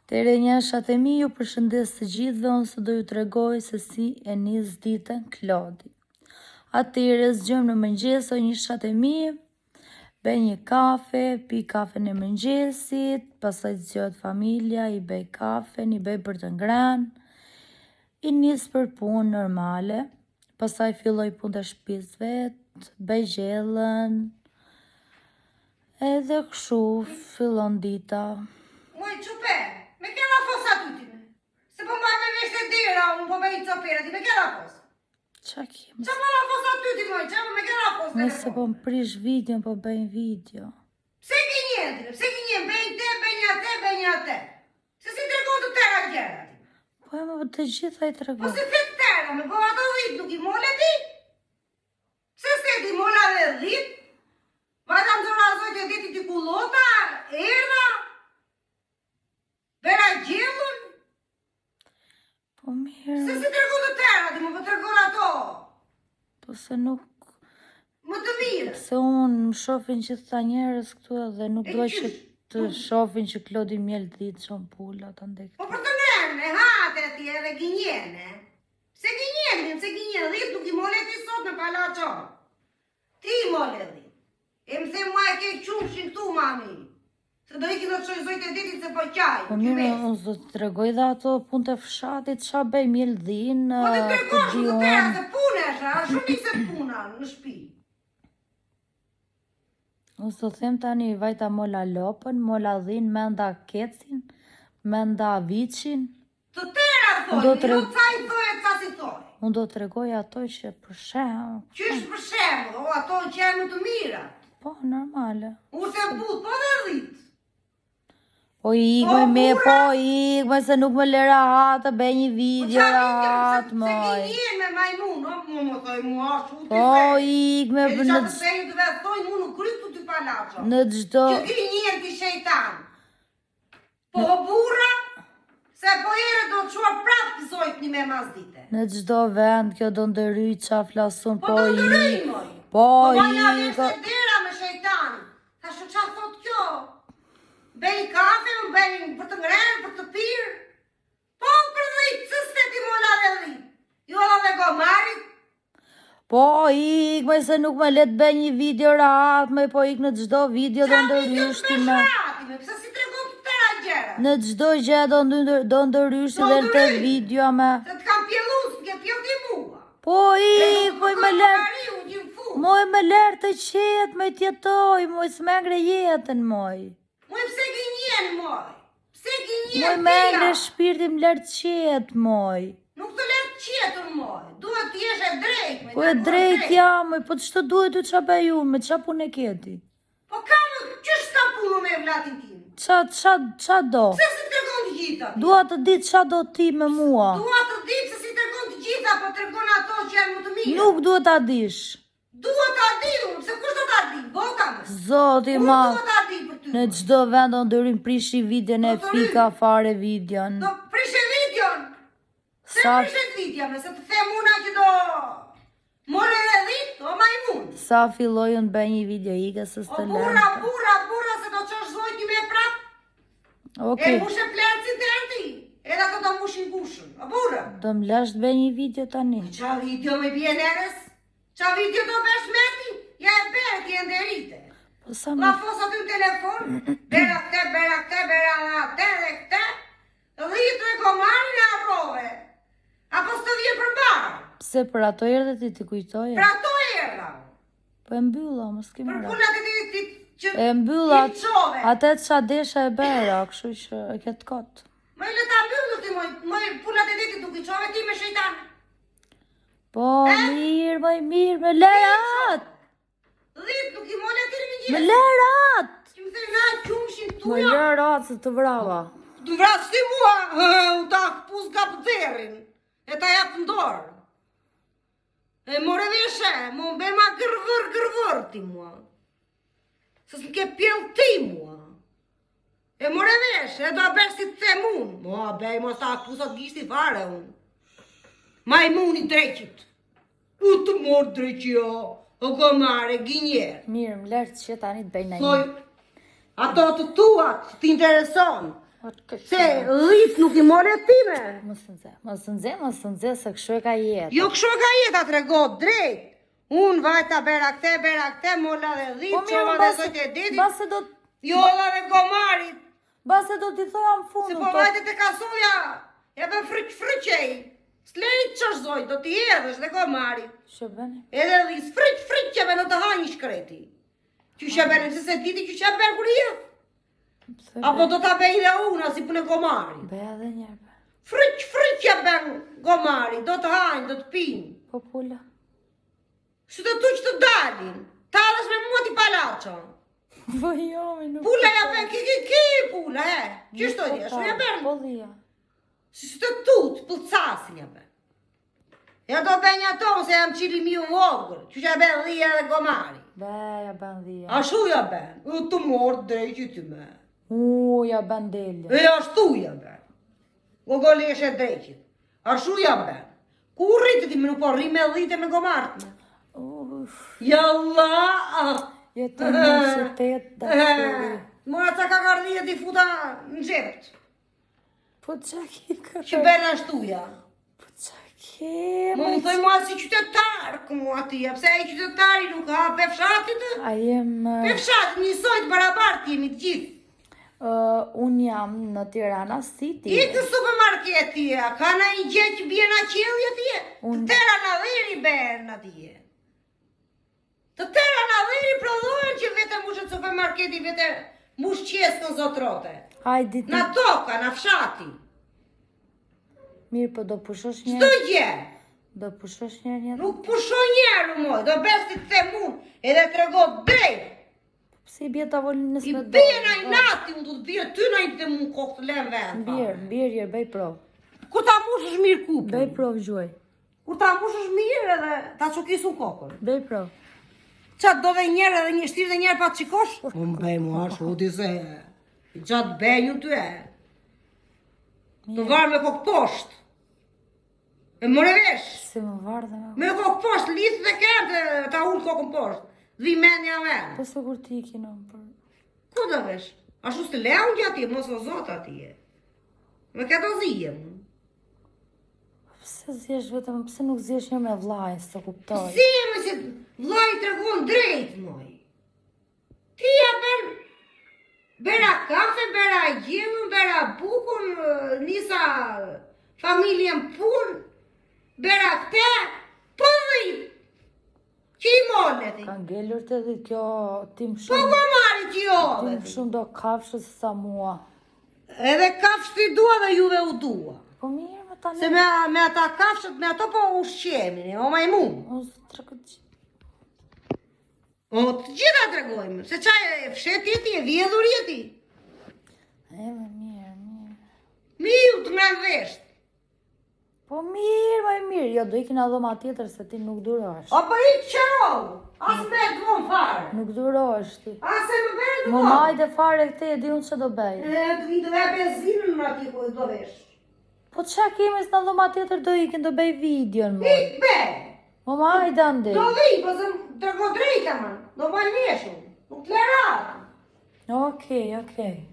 Tere njëshat e mi, ju përshëndes të gjithëve, unë së do ju tregoj se si e nis ditën Klodi. Atyre zgjëm në mëngjes, o njëshat e mi, bëj një kafe, pi kafe në mëngjesit, pasaj zgjohet familja, i bëj kafe, i bëj për të ngranë, i nis për punë normale, pasaj filloj punë të shtëpis vetë, bëj gjellën, edhe kështu fillon dita. Moj qupe, me kjera fos atutime. Se po mbaj me vesh të dira, unë po bëj të operati, me kjera fos. Qa kim? Qa po la fos atutime, moj, qa po me kjera fos telefon. Nëse po më prish video, po bëjnë video. Pse ki njëndre, pse ki njën, bëjnë te, bëjnë ate. Se si tregon të tera gjera. Po e më të gjitha i Po tregoj. si fit tera, me po ato dhit, nuk i mole ti. Pse se ti mola dhe dhit? Vajta në zora zoj të diti t'i kulota, erda. Vera gjellun. Po mirë. Se si tregon të tera, ti më po tregon ato. Po se nuk... Më të mirë. Se unë më shofin që të njerës këtu edhe nuk doj që të shofin që Klodi mjel ditë që më pulla të ndekë. Po për të nërme, hate ti edhe gjinjene. Se gjinjenin, dhit nuk i mole ti sot në pala qonë. Ti i mole dhit. E më the ma e ke qumshin këtu, mami. Se do i kino të shoj zojt e ditit se po qaj. Po mirë, unë do të tregoj dhe ato punë të fshatit, qa bëj mjel dhinë, Po të po tregosh di të tera unë. se punesha, a shumë se puna në shpi. Unë së them tani vajta mola lopën, mola dhinë, menda kecin, menda vicin. Të tera Do thoi, të jo ca i thoi e ca si thoi. Unë do të tregoj ato që për shemë. Qysh për shemë, o ato që janë më të mira. Po, normale. U se put, po dhe dhit. Po ikme me, po ikme se nuk më lera hatë, bëj një video rahat, Se moj. ki me majmun, o më thoi mua, shuti se. Po ikme E në, qa të sejnë të vetë thoi, mu nuk kryptu t'i palaqa. në gjdo, Që ki njën t'i shejtan. Po burra, se po ere do të quar prap zojt një me mazdite. në gjdo vend kjo do ndëry qa flasun, Po po do të ik. rëj, moj. Po banja ik. vesh të dera me shejtan. Tha shu qa thot kjo? Bëj kafe, më bëj për të ngrenë, për të pirë. Po për dhit, së ste ti mola dhe dhit. Jo dhe gomarit. Po ik, me se nuk me let bëj një video rahat, me po ik në gjdo video do ndëryshti me. Pse si tregon të tëra gjera? Në gjdo gjë do ndëryshti dhe në të video me. Se të kam pjellus, ke pjell ti mua. Po ik, po i me let. Mariu, gjim fu. Moj me lërë të qetë, me tjetoj, moj s'mengre jetën, moj. Moj pse gjinjen, moj. Pse gjinjen Moj mengre shpirti më lërë të qetë, moj. Nuk të lërë qetën, moj. Duhet t'jesh e drejt. Po e drejt jam, moj, po qëtë duhet u qa bëj unë, me qa punë e keti? Po kam, qështë ka punu me vlatin tim? Qa do? Pse si tregon të gjitha? Dua të ditë qa do ti me mua. Dua të ditë se si tregon të gjitha, po tregon ato që janë më të mirë. Nuk duhet ta dish. Dua ta di unë, se kush do ta di? Bota më. Zoti Unë ma, dua ta di për ty. në gjdo vend do ndërim prishi videon e fika fare videon. Do prishe videon. Se Sa, prishe videon, se të them una që do... More dhe dhit, o majmun. sa filloj unë bëj një video ike së O stë burra, lërë. burra, se do qosh zojt një me prap. Okej, E mushe plerëcin të anti. Edhe ato do mushin gushën. O burra. do më lash të bëj një video tani. Qa video me bje nërës? Qa video do besh meti? Ja e bere ti e nderite. Po sa La më... fos aty në telefon, bera këte, bera atë dhe këte, dhitë e komarin e arrove. Apo së të vje për barë. Pse për ato erë dhe ti kujtoje? Për ato erda. Po e mbylla, mos kemi Për ra. punat e ti që E mbylla, ti qove. atë qa desha e bera, kështu që e ketë kotë. Më le ta mbyllu ti moj punat e ti duke qove ti me shejtan. Po, mirë, me lerat! Dhitë nuk i mole ti në Me gjithë. lerat! Që më thej na qumshin Me tuja. lerat se të vrava. Du vrasë ti mua, u ta pus ka pëderin, e ta japë ndorë. E more veshe, mu be ma gërvër ti mua. Se s'm ke pjell ti mua. E more veshe, e do a bërë si të them unë. Mua bej, mos ta pusat gishti fare unë. Majmuni dreqit. U të morë dreqio, o gomare, gjinjerë. Mirë, më lërë që tani të bëj në Thoj, ato të tuat, t'intereson. Se dhit nuk I more time. Mos nxe, se kështu e ka jetë. Jo kështu ka jeta tregot drejt. Unë vajta bera këte, molla dhe dhit, Po qova mirë, dhe sojt e ditit. base do Jolla dhe gomarit. Base do t'i thoja në Se fundin. po vajte të kasoja, ja bën fryqej. S'lejt që zoj, do t'i edhësh dhe gomarit. Që bëni? Edhe dhis, fryq që do të hanj shkreti. Që që bëni, se diti që që bën kur jetë. Apo do t'a bëj dhe una, si punë e gomarit. Be edhe njerë. Fryq që bën gomarit, do të hanj, do të pinë. Po pula. Së të tu që të dalin, talës me mua t'i palacho. Po jo, nuk. Pula ja bën ki, pula, Qështu e dje, shu ja bën. Po dhja. Së të tut, pëllcasin ja bën. Ja do bën një tonë, se jam qili mi u vogër, që ja bën dhja dhe gomari. Be, ja bën dhja. Ashtu ja bën, të morë drejqë ty me. Ja bën delje. E ashtu ja bën. Gogoleshe drejqit. Ashtu ja bën. Ku rritë ti me nuk po rri me dhite me gomartë me? Ja Allah! Jetë në qytet dashuri. Mora ca ka gardhije t'i futa në gjept. Po qa ki kërë? Që bërë ashtuja. Po qa ki? Më më thoj mua si qytetar, ku mua tia, pse ai qytetari nuk ha pe fshatit? A jem... Pe fshatit njësojt barabartë jemi të gjithë. Unë jam në Tirana City. I të supermarket tia, ka na I gjë që bje na qelje tia. Të tëra na dheri bërë na tia. Të tëra na dheri prodhojnë që vete mushët supermarketi, vete mush qesë në zotrote. Hajdi ti. Na toka, na fshati. Mirë, po do pushosh Çdo njerë? gjë. Do pushosh njerë njerë? Nuk pushoj njerë, moj, do besti të them unë, edhe të regot drejt. Si I bje tavolin nësë I me bje na I nati, unë do të bje ty na I të mu kokë të lem vend. Mbirë, jërë, bëj prov. Kur ta mush është mirë kupën. Bëj prov, gjuaj. Kur ta mush është mirë edhe ta çokisun kokën. Bëj prov. Qatë do dhe njerë edhe një shtirë dhe njerë pa të qikosh? Unë bëj mua shuti se qatë bëjnë ty e. Të varë me kokë poshtë. E mëre vesh. Si më varë dhe me... Me kokë poshtë, lisë dhe kemë ta ullë kokën poshtë. Dhi menja venë. Po se kur ti kino për... Ku do vesh? Ashtu s'të leun gjati, mos o zotë atje. Me këto zije mu. Pse zjesh vetëm, pse nuk zjesh një me vlajnë, se kuptoj. Si e me si vlaj të regon drejt, moj. Ti ja bera kafe, bera gjimën, bera bukun, nisa familjen pun, bera këte, po dhit. Që I molle ti? Ka ngellur të dhe kjo tim Po shumë... go marri që jo dhe Tim ti? shumë do kafshë se sa mua. Edhe kafshët I dua dhe juve u dua. Po mirë, me tani... Se me ata kafshët, me ato po ushqemin, o majmun. O, së të rëkët që... O, të gjitha të regojmë, se qaj e fshet jeti, e vjedhur jeti. Eme, mirë. Miu të me vesht. Po mirë, jo, do ikin dhoma tjetër se ti nuk durosh. Apo I qërov, as me të vonë fare. Nuk durosh ti. As e më bërë të Më vonë. majde fare këte e di unë që do bëj. Të vi të vej benzinën në ati ku do vesh. Po qa kemi s'na dhoma tjetër do ikin, do bëj videon, mo. Ik be, Më majde andi. do vi, po se të rego drejta man, do baj neshun, nuk të lera. Okej.